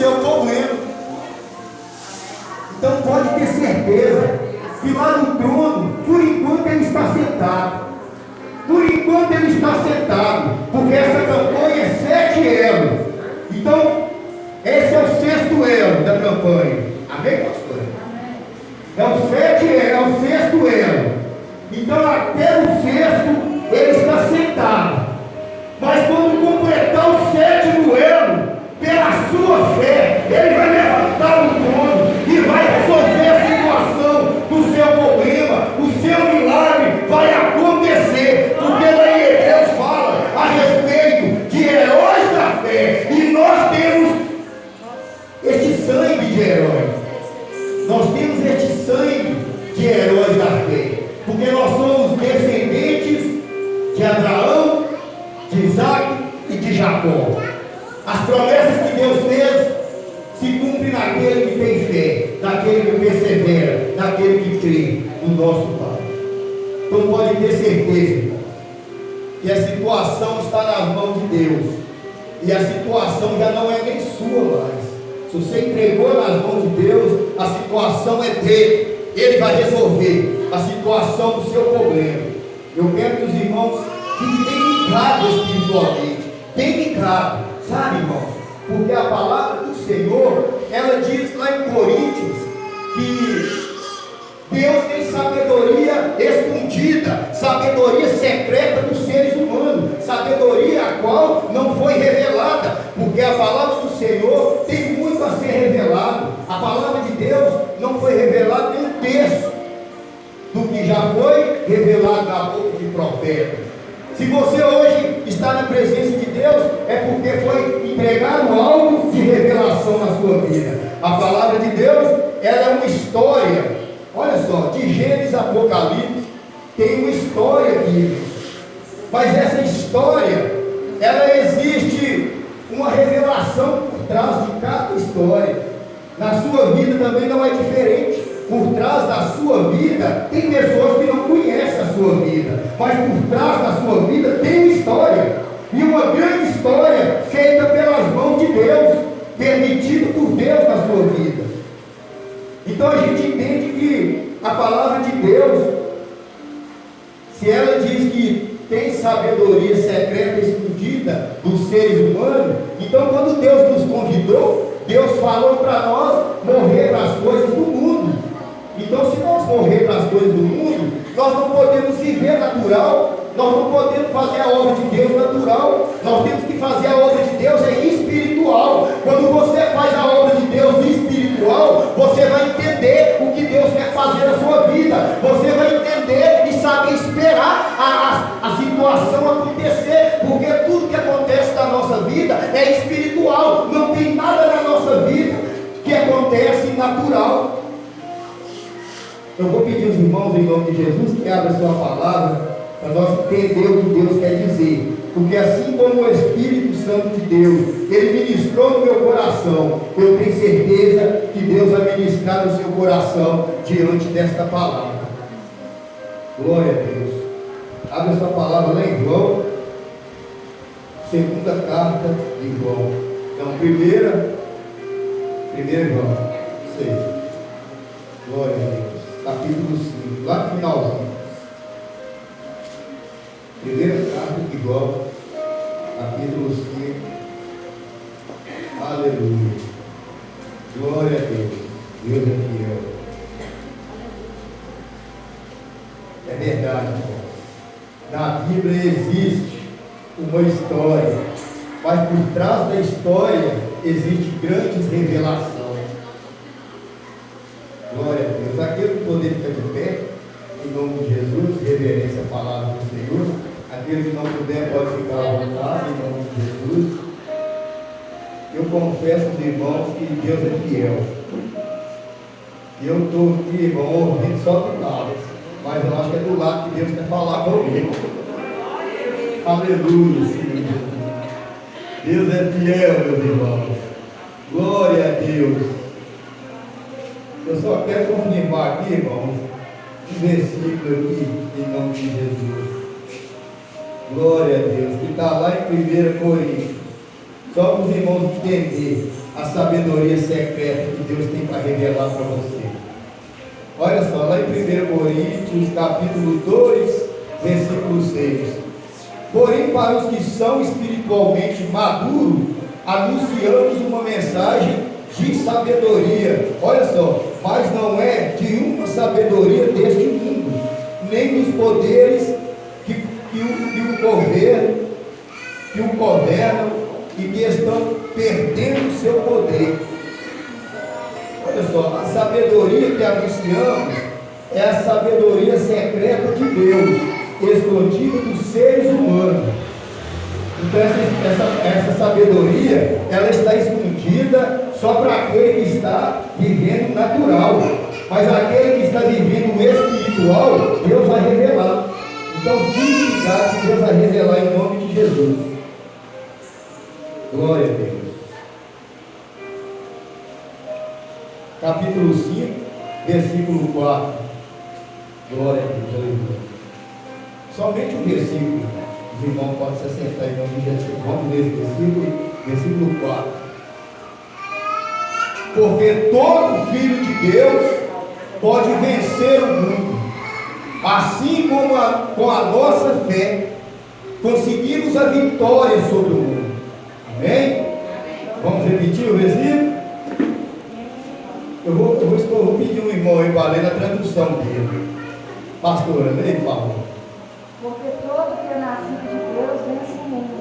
seu problema. Então pode ter certeza que lá no trono, por enquanto ele está sentado. Por enquanto ele está sentado, porque essa campanha é 7 elos. Então, esse é o 6º elo da campanha. Amém, pastor? É o 6º elo. Então, até o 6º, ele está sentado. Mas quando completar o 7º elo, pela sua fé, ele vai levantar o trono e vai resolver a situação do seu problema. O seu milagre vai acontecer, porque lá em Hebreus fala a respeito de heróis da fé, e nós temos este sangue de heróis. Nós temos este sangue de heróis da fé, porque nós somos descendentes de Abraão, de Isaac e de Jacó. As promessas que Deus fez se cumprem naquele que tem fé, naquele que persevera, naquele que crê no nosso Pai. Então pode ter certeza que a situação está nas mãos de Deus, e a situação já não é nem sua mais. Se você entregou nas mãos de Deus, a situação é dele. Ele vai resolver a situação do seu problema. Eu quero que os irmãos fiquem bem ligados espiritualmente, bem ligados, sabe, irmãos? Porque a palavra do Senhor, ela diz lá em Coríntios que Deus tem sabedoria escondida, sabedoria secreta dos seres humanos, sabedoria a qual não foi revelada, porque a palavra do Senhor tem muito a ser revelado. A palavra de Deus não foi revelada nem um terço do que já foi revelado na boca de profeta. Se você hoje está na presença de Deus, é porque foi entregado algo de revelação na sua vida. A palavra de Deus, ela é uma história. Olha só, de Gênesis a Apocalipse tem uma história bíblica, mas essa história, ela existe uma revelação por trás de cada história. Na sua vida também não é diferente. Por trás da sua vida tem pessoas que não conhecem a sua vida, mas por trás da sua vida tem uma história, e uma grande história feita pelas mãos de Deus, permitida por Deus na sua vida. Então a gente entende que a palavra de Deus, se ela diz que tem sabedoria secreta escondida dos seres humanos, então quando Deus nos convidou, Deus falou para nós morrer para as coisas do mundo. Então, se nós morrer para as coisas do mundo, nós não podemos viver natural, nós não podemos fazer a obra de Deus natural, nós temos que fazer a obra de Deus espiritual. Quando você faz a obra de Deus espiritual, você vai entender o que Deus quer fazer na sua vida, você vai entender e saber esperar a situação acontecer, porque tudo que acontece na nossa vida é espiritual, não tem nada na nossa vida que acontece natural. Eu vou pedir aos irmãos, em nome de Jesus, que abram a sua palavra, para nós entender o que Deus quer dizer. Porque assim como o Espírito Santo de Deus, ele ministrou no meu coração, eu tenho certeza que Deus vai ministrar no seu coração diante desta palavra. Glória a Deus. Abre a sua palavra lá em João, segunda carta de João. Então, primeira João 6. Glória a Deus. Capítulo 5, lá no finalzinho. Primeira carta de João, capítulo 5. Aleluia. Glória a Deus. Deus é fiel. É verdade, irmão. Na Bíblia existe uma história, mas por trás da história existe grandes revelações. Glória a Deus. Aquele que poder ficar de pé, em nome de Jesus, reverência à palavra do Senhor. Aquele que não puder pode ficar à vontade, em nome de Jesus. Eu confesso aos irmãos que Deus é fiel. E eu estou aqui, irmão, ouvindo só do lado, mas eu acho que é do lado que Deus quer falar comigo. Aleluia, Senhor Jesus. Deus é fiel, meus irmãos. Glória a Deus. Eu só quero confirmar aqui, irmãos, um versículo aqui, em nome de Jesus. Glória a Deus, que está lá em 1 Coríntios. Só para os irmãos entenderem. a sabedoria secreta que Deus tem para revelar para você. Olha só, lá em 1 Coríntios, capítulo 2, versículo 6. Porém, para os que são espiritualmente maduros, anunciamos uma mensagem de sabedoria. Olha só, mas não é de uma sabedoria deste mundo, nem dos poderes que o governam e que estão perdendo seu poder. Olha só, a sabedoria que anunciamos é a sabedoria secreta de Deus, escondida dos seres humanos. Então essa sabedoria, ela está escondida só para aquele que está vivendo natural. Mas aquele que está vivendo o espiritual, Deus vai revelar. Então fique ligado que Deus vai revelar em nome de Jesus. Glória a Deus. Capítulo 5, versículo 4. Glória a Deus, aleluia. Somente um versículo. Os irmãos podem se assentar em nome de Jesus. Vamos ler esse versículo 4. Porque todo filho de Deus pode vencer o mundo, assim como com a nossa fé conseguimos a vitória sobre o mundo. Amém? Vamos repetir o versículo? Eu vou pedir um irmão aí para ler a tradução dele. Pastora, leia, por favor. Porque todo que é nascido de Deus vence o mundo.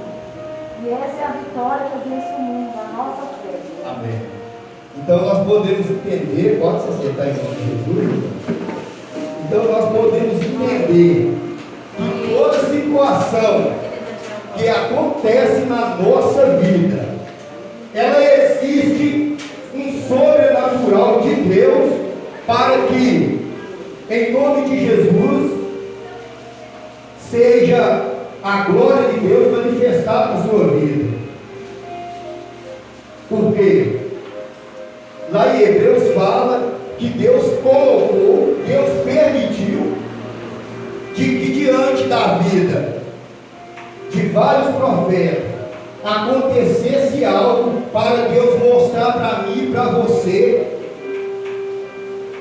E essa é a vitória que vence o mundo, a nossa fé. Amém. Então nós podemos entender, pode se acertar em nome de Jesus. Então nós podemos entender que toda situação que acontece na nossa vida, ela existe um sobrenatural de Deus para que, em nome de Jesus, seja a glória de Deus manifestada na sua vida. Por quê? Lá em Hebreus fala que Deus colocou, Deus permitiu de que diante da vida de vários profetas acontecesse algo para Deus mostrar para mim e para você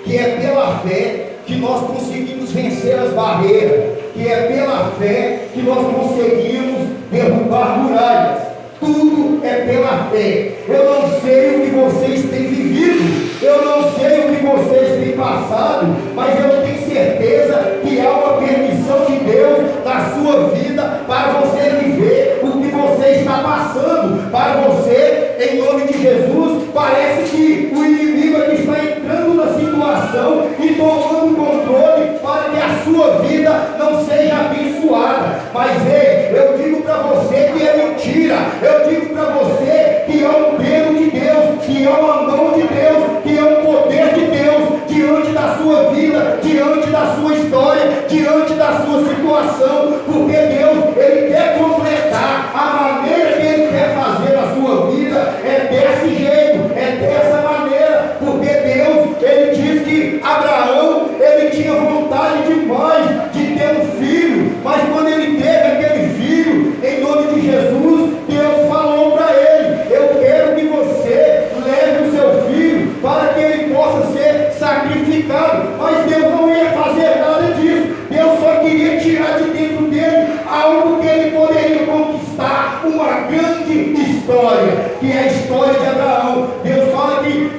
que é pela fé que nós conseguimos vencer as barreiras, que é pela fé que nós conseguimos derrubar muralhas. Tudo é pela fé. Eu não sei o que vocês têm vivido, eu não sei o que vocês têm passado, mas eu tenho certeza que há uma permissão de Deus na sua vida para você viver o que você está passando. Para você, em nome de Jesus, parece que o inimigo é que está entrando na situação e tomando controle para que a sua vida não seja abençoada. Mas ei, eu digo para você que é mentira. Eu digo para você que é um dedo de Deus, que é uma mão de Deus, que é um poder de Deus diante da sua vida, diante da sua história, diante da sua situação, porque Deus, Ele quer completar a maneira que Ele quer fazer na sua vida, é desse jeito, é dessa maneira, porque Deus, Ele diz que Abraão, ele tinha vontade demais de ter um filho, mas quando ele teve aquele filho, em nome de Jesus, Deus falou para ele: eu quero que você leve o seu filho para que ele possa ser sacrificado. Mas Deus não ia fazer nada disso. Deus só queria tirar de dentro dele algo que ele poderia conquistar, uma grande história, que é a história de Abraão. Deus fala que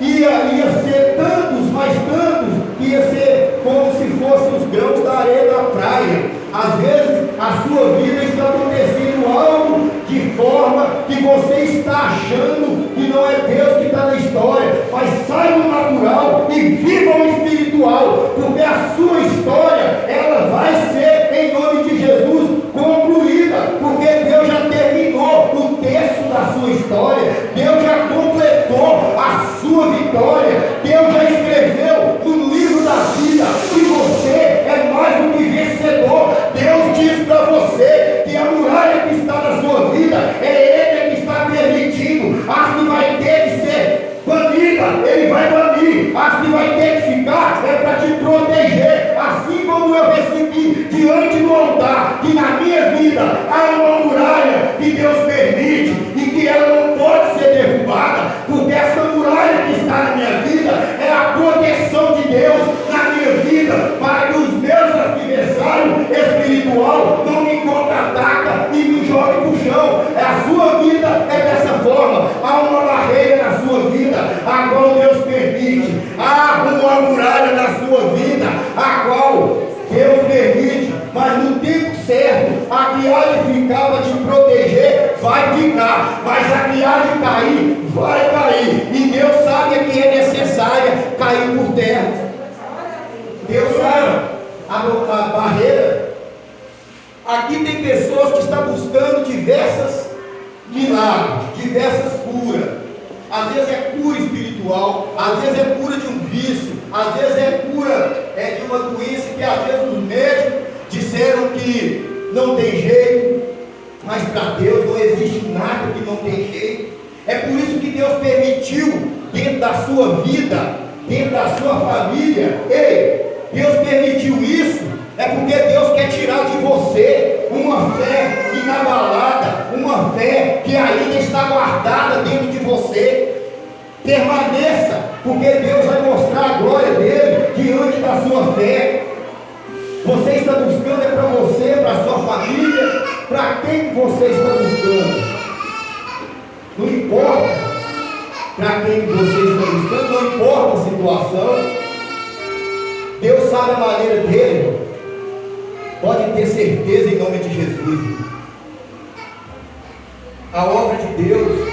ia ser tantos, mas tantos, que ia ser como se fossem os grãos da areia da praia. Às vezes a sua vida está acontecendo algo de forma que você está achando que não é Deus que está na história, mas sai do natural e viva o espiritual, porque a sua história, ela vai ser, em nome de Jesus, concluída, porque Deus já terminou o texto da sua história, Deus já completou a sua vitória, Deus já escreveu no livro da vida que você é mais do que vencedor. Deus diz para você que a muralha que está na sua vida é Ele que está permitindo. As que vai ter que ser banida, Ele vai banir. As que vai ter que ficar é para te proteger. Assim como eu recebi diante do altar que na minha vida há uma muralha que Deus permite e que ela não pode pode ser derrubada, porque essa muralha que está na minha vida é a proteção de Deus na minha vida, para que os meus adversários espiritual não me contra-atacam e me joguem para o chão. A sua vida é dessa forma. Há uma barreira na sua vida, a qual Deus permite. Há uma muralha na sua vida, a qual Deus permite, mas no tempo certo, a que há de ficar para te proteger, vai ficar, mas a que há de cair, vai cair, e Deus sabe que é necessária cair por terra. Deus sabe a barreira. Aqui tem pessoas que estão buscando diversas milagres, diversas curas. Às vezes é cura espiritual, às vezes é cura de um vício, às vezes é cura de uma doença que às vezes os médicos disseram que não tem jeito, mas para Deus não existe nada que não tem jeito. É por isso que Deus permitiu dentro da sua vida, dentro da sua família. Ei, Deus permitiu isso, é porque Deus quer tirar de você uma fé inabalada, uma fé que ainda está guardada dentro de você. Permaneça, porque Deus vai mostrar a glória dele diante da sua fé. Você está buscando é para você, para a sua família. Para quem você está buscando? Não importa para quem você está buscando, não importa a situação. Deus sabe a maneira dele. Pode ter certeza em nome de Jesus. A obra de Deus,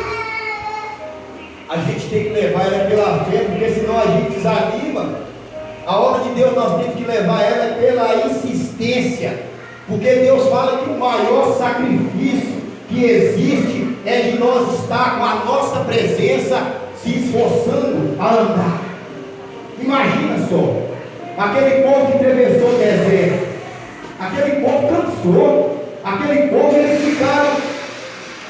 a gente tem que levar ela pela fé, porque senão a gente desanima. A obra de Deus nós temos que levar ela pela insistência, porque Deus fala que o maior sacrifício que existe é de nós estar com a nossa presença se esforçando a andar. Imagina só, aquele povo que atravessou o deserto, aquele povo cansou, aquele povo eles ficaram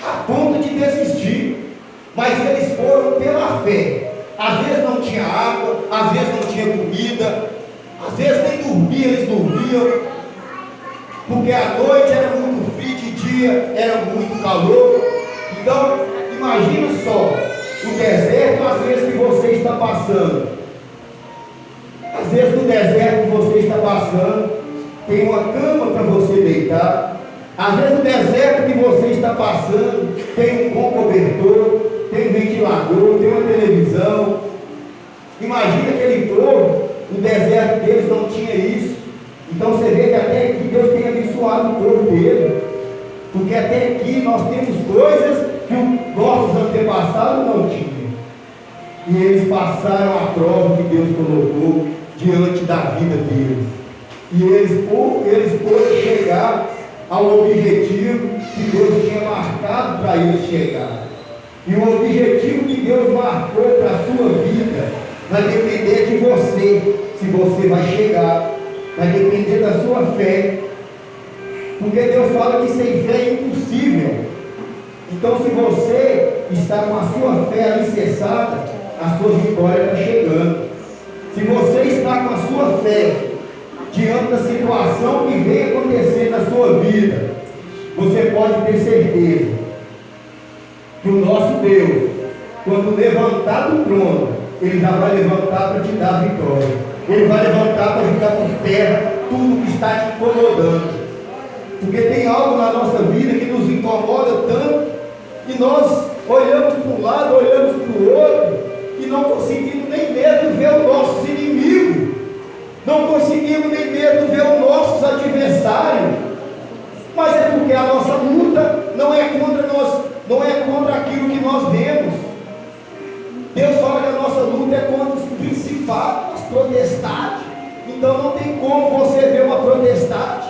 a ponto de desistir, mas eles foram pela fé. Às vezes não tinha água, às vezes não tinha comida, às vezes nem dormia, eles dormiam, porque a noite era muito frio, de dia era muito calor. Então, imagina só, o deserto às vezes que você está passando. Às vezes no deserto que você está passando, tem uma cama para você deitar. Às vezes no deserto que você está passando, tem um bom cobertor, tem um ventilador, tem uma televisão. Imagina aquele povo, no deserto deles não tinha isso. Então você vê que até aqui Deus tem abençoado o povo dele, porque até aqui nós temos coisas que os nossos antepassados não tinham, e eles passaram a prova que Deus colocou diante da vida deles, e eles podem chegar ao objetivo que Deus tinha marcado para eles chegar. E o objetivo que Deus marcou para a sua vida vai depender de você, se você vai chegar, vai depender da sua fé, porque Deus fala que sem fé é impossível. Então, se você está com a sua fé alicerçada, a sua vitória está chegando. Se você está com a sua fé diante da situação que vem acontecer na sua vida, você pode ter certeza que o nosso Deus, quando levantar do trono, Ele já vai levantar para te dar a vitória. Ele vai levantar para jogar por terra tudo que está te incomodando. Porque tem algo na nossa vida que nos incomoda tanto, que nós olhamos para um lado, olhamos para o outro, e não conseguimos nem mesmo ver os nossos inimigos, não conseguimos nem mesmo ver os nossos adversários. Mas é porque a nossa luta não é contra nós, não é contra aquilo que nós vemos. Deus fala que a nossa luta é contra os principados, as potestades. Então não tem como você ver uma potestade,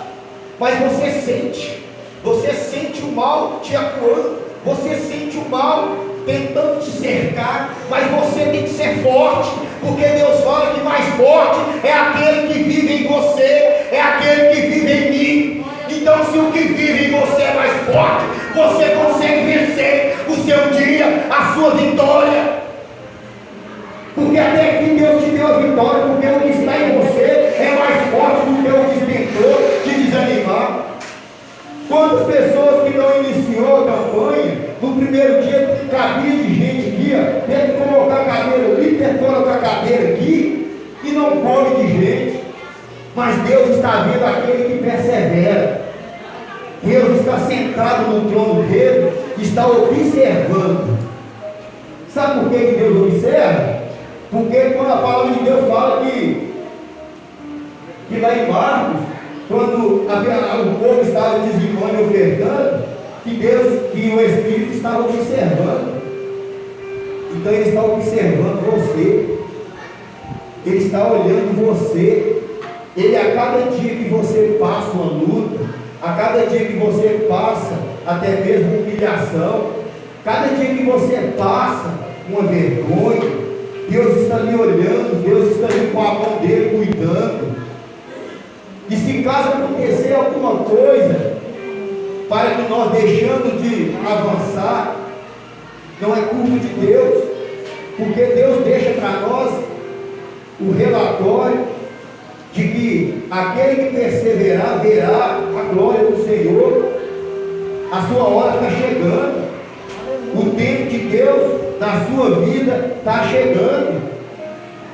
mas você sente o mal te acuando, você sente o mal tentando te cercar, mas você tem que ser forte, porque Deus fala que mais forte é aquele que vive em você, é aquele que vive em mim. Então, se o que vive em você é mais forte, você consegue vencer o seu dia, a sua vitória. Porque até aqui Deus te deu a vitória, porque o que está em você é mais forte do que o que tentou te desanimar. Quantas pessoas que não iniciou a campanha, no primeiro dia cabia de gente aqui, ó, tem que colocar a cadeira ali, tem que colocar a cadeira aqui, e não come de gente. Mas Deus está vendo aquele que persevera. Deus está sentado no trono dele, está observando. Sabe por que Deus observa? Porque quando a palavra de Deus fala que lá em Marcos, quando o povo estava dizimando e ofertando, que o Espírito estava observando. Então ele está observando você, ele está olhando você. Ele, a cada dia que você passa uma luta, a cada dia que você passa até mesmo humilhação, cada dia que você passa uma vergonha, Deus está ali olhando, Deus está ali com a mão dele cuidando. E se caso acontecer alguma coisa, para que nós deixamos de avançar, não é culpa de Deus, porque Deus deixa para nós o relatório de que aquele que perseverar verá a glória do Senhor. A sua hora está chegando, o tempo de Deus na sua vida está chegando.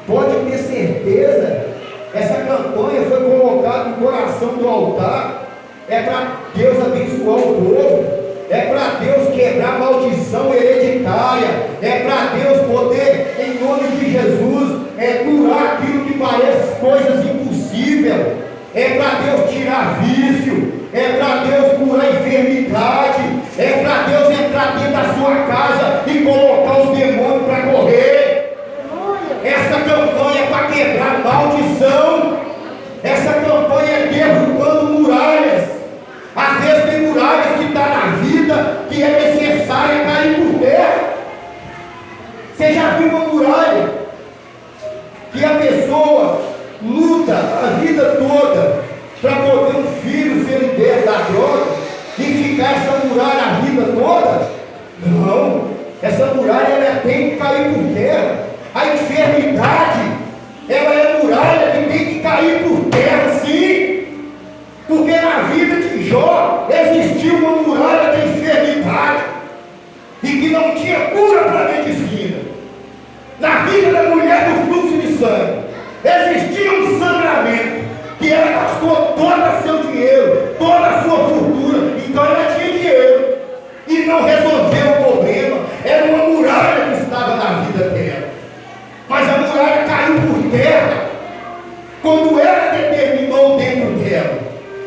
Pode ter certeza, essa campanha foi colocada no coração do altar, é para Deus abençoar o povo, é para Deus quebrar a maldição hereditária, é para Deus poder, em nome de Jesus, curar aquilo que parece coisas impossíveis, é para Deus tirar vício, é para Deus curar enfermidade, é para Deus entrar dentro da sua casa e colocar os demônios para correr. Essa campanha é para quebrar maldição, essa campanha é derrubando muralhas. Às vezes tem muralhas que estão na vida que é necessária cair por terra. Você já viu uma muralha que a pessoa luta a vida toda para poder um filho ser liberto da droga e ficar essa muralha a vida toda? Não, essa muralha ela tem que cair por terra. A enfermidade, ela é muralha que tem que cair por terra, sim, porque na vida de Jó existiu uma muralha da enfermidade e que não tinha cura para a medicina. Na vida da mulher do fluxo de sangue existia um sangramento que ela gastou todo o seu dinheiro, toda a sua fortuna, então ela tinha dinheiro e não resolveu o problema. Era uma muralha que estava na vida dela, mas a muralha caiu por terra quando ela determinou dentro dela,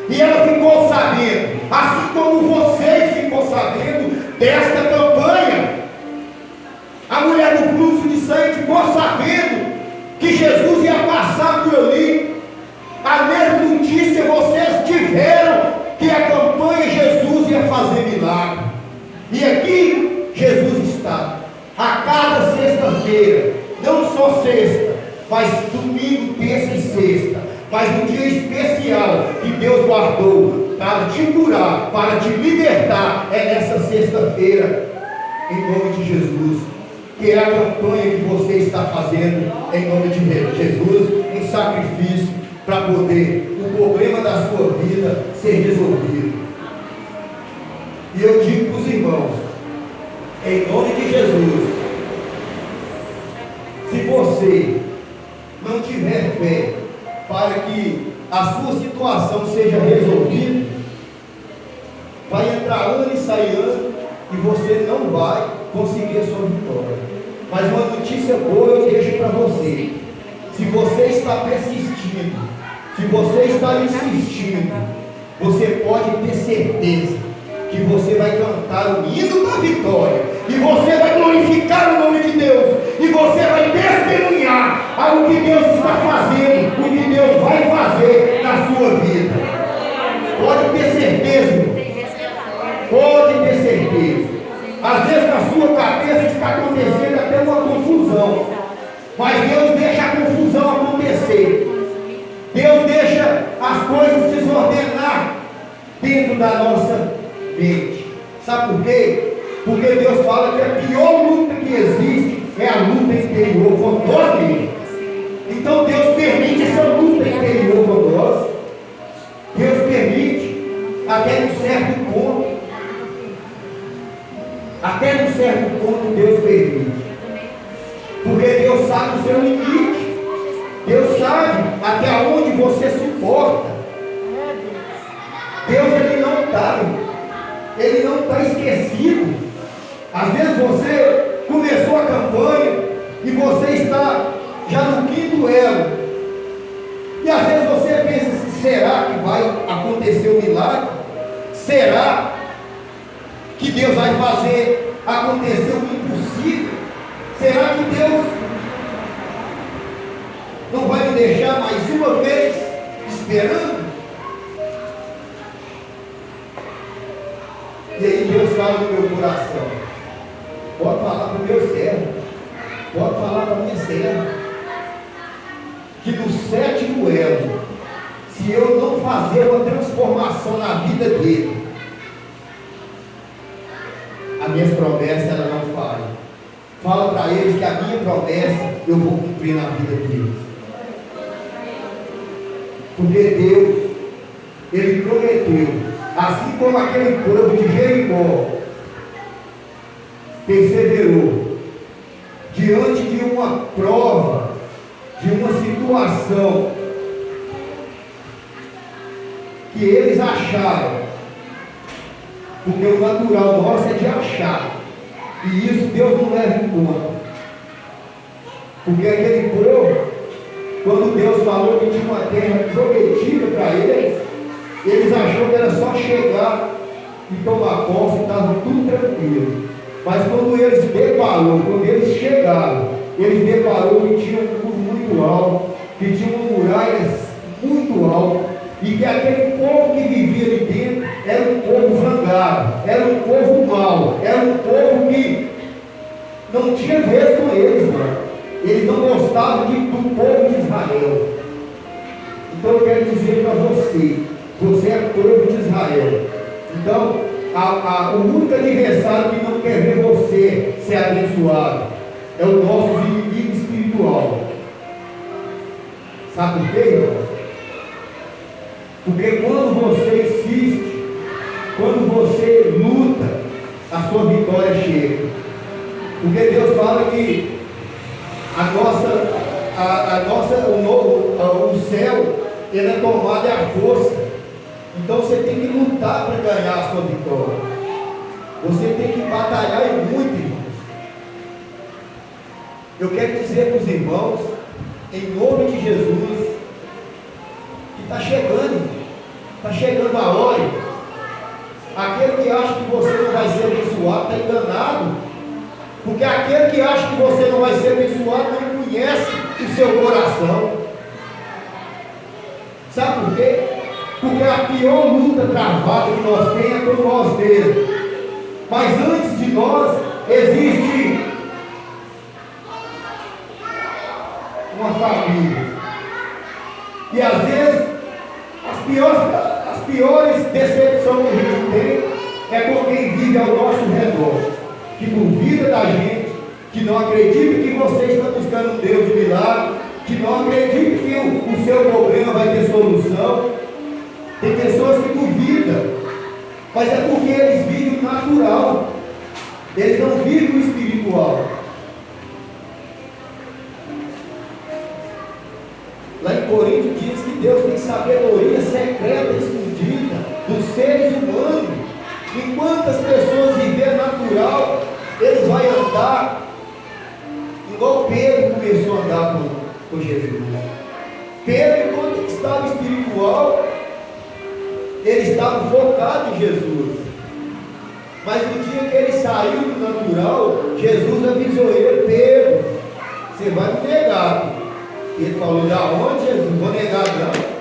e ela ficou sabendo, assim como vocês ficou sabendo desta campanha. A mulher do fluxo de sangue ficou sabendo que Jesus ia passar por ali. A mesma notícia vocês tiveram, que a campanha Jesus ia fazer milagre. E aqui Jesus está, a cada sexta-feira, não só sexta, mas domingo, terça e sexta, mas um dia especial que Deus guardou para te curar, para te libertar, é nessa sexta-feira, em nome de Jesus, que é a campanha que você está fazendo, em nome de Jesus, um sacrifício para poder o problema da sua vida ser resolvido. E eu digo para os irmãos, em nome de Jesus, se você não tiver fé para que a sua situação seja resolvida, vai entrar ano e sair ano e você não vai conseguir a sua vitória. Mas uma notícia boa eu deixo para você: se você está persistindo, se você está insistindo, você pode ter certeza que você vai cantar o hino da vitória, e você vai glorificar o nome de Deus, e você vai testemunhar algo que Deus está fazendo, o que Deus vai fazer na sua vida. Pode ter certeza, irmão. Pode ter certeza. Às vezes na sua cabeça está acontecendo até uma confusão, mas Deus deixa a confusão acontecer. Deus deixa as coisas desordenar dentro da nossa mente. Sabe por quê? Porque Deus fala que a pior luta que existe é a luta interior com nós mesmos. Então Deus permite essa luta interior com nós. Deus permite até um certo ponto. Até num certo ponto Deus permite. Porque Deus sabe o seu limite. Deus sabe até onde você suporta. Deus ele não está esquecido. Às vezes você começou a campanha e você está já no quinto elo. E às vezes você pensa assim, será que vai acontecer um milagre? Será que Deus vai fazer acontecer o impossível? Será que Deus não vai me deixar mais uma vez esperando? E aí Deus fala no meu coração, pode falar para o meu servo, pode falar para a minha serva, que no sétimo elo, se eu não fazer uma transformação na vida dele, as minhas promessas ela não falham. Fala para eles que a minha promessa eu vou cumprir na vida deles. Porque Deus, Ele prometeu, assim como aquele povo de Jericó perseverou diante de uma prova, de uma situação que eles acharam, porque o natural nosso é de achar, e isso Deus não leva em conta. Porque aquele povo, quando Deus falou que tinha uma terra prometida para eles, eles acharam que era só chegar e tomar posse e estava tudo tranquilo. Mas quando eles chegaram, eles deparou que tinha um muro muito alto, que tinha uma muralha muito alta, e que aquele povo que vivia ali dentro era um povo zangado, era um povo mau, era um povo que não tinha vez com eles, mano. Eles não gostavam do povo de Israel. Então eu quero dizer para você é povo de Israel. Então, o único adversário que não quer ver você ser abençoado é o nosso inimigo espiritual. Sabe por quê, irmão? Porque quando você insiste, quando você luta, a sua vitória chega. Porque Deus fala que o céu, ele é tomado à força. Então você tem que lutar para ganhar a sua vitória. Você tem que batalhar e muito, irmãos. Eu quero dizer para os irmãos, em nome de Jesus, que está chegando a hora. Aquele que acha que você não vai ser abençoado está enganado. Porque aquele que acha que você não vai ser abençoado não conhece o seu coração. Sabe por quê? Porque a pior luta travada que nós temos é com nós mesmos. Mas antes de nós existe uma família. E às vezes as piores decepções que a gente tem é com quem vive ao nosso redor, que duvida da gente, que não acredita que você está buscando um Deus de milagre, que não acredita que o seu problema vai ter solução. Tem pessoas que duvidam, mas é porque eles vivem o natural, eles não vivem o espiritual. Lá em Coríntios diz que Deus tem sabedoria secreta escondida dos seres humanos. Enquanto as pessoas viverem natural, eles vão andar igual Pedro começou a andar com Jesus. Pedro, enquanto ele estava espiritual, ele estava focado em Jesus. Mas no dia que ele saiu do natural, Jesus avisou ele: Pedro, você vai me negar. Ele falou: da onde, Jesus? Não vou negar não.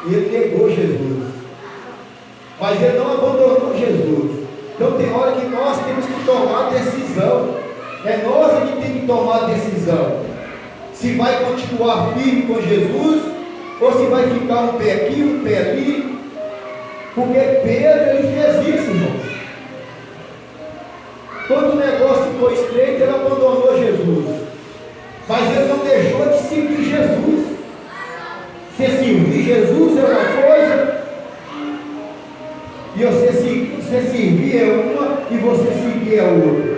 E ele negou Jesus. Mas ele não abandonou Jesus. Então tem hora que nós temos que tomar decisão. É nós que temos que tomar a decisão. Se vai continuar firme com Jesus, ou se vai ficar um pé aqui, um pé ali. Porque Pedro, ele fez isso, irmão. Quando o negócio ficou estreito, ele abandonou Jesus. Mas ele não deixou de seguir Jesus. Você servir Jesus é uma coisa, e você servir é uma, e você seguir a outra.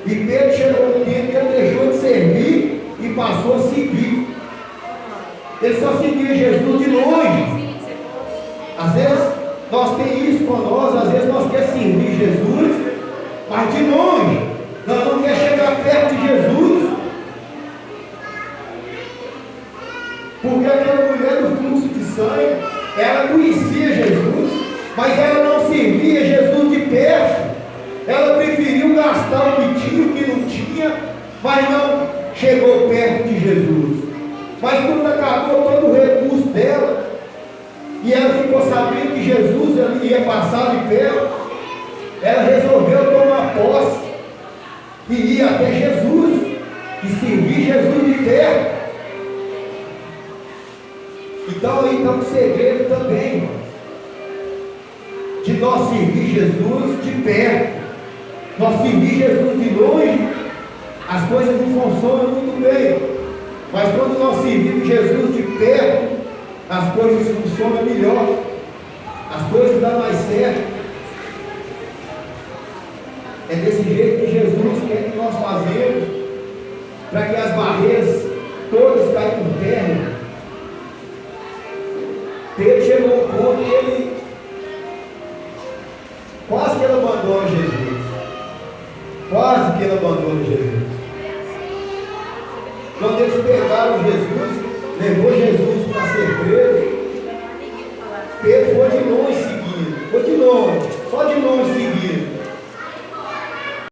E Pedro chegou um tempo que ele deixou de servir e passou a seguir. Ele só seguia Jesus de longe. Às vezes nós temos isso com nós, às vezes nós queremos servir Jesus, mas de longe. Nós não queremos chegar perto de Jesus. Porque aquela mulher do fluxo de sangue, ela conhecia Jesus, mas ela não servia Jesus de perto. Ela preferiu gastar o que tinha, o que não tinha, mas não chegou perto de Jesus. Mas quando acabou todo o recurso dela, e ela ficou sabendo que Jesus ia passar de perto, ela resolveu tomar posse e ir até Jesus e servir Jesus de perto. Então aí está um segredo também, irmão, de nós servir Jesus de perto. Nós servir Jesus de longe, as coisas não funcionam muito bem. Mas quando nós servimos Jesus de perto, as coisas funcionam melhor, as coisas dão mais certo. É desse jeito que Jesus quer que nós fazemos, para que as barreiras todas caiam por terra. Pedro chegou a um ponto que ele quase que ele abandona Jesus. Quase que ele abandona Jesus. Quando eles pegaram Jesus, levou Jesus para ser preso, Pedro foi de longe seguindo, foi de longe, só de longe seguindo.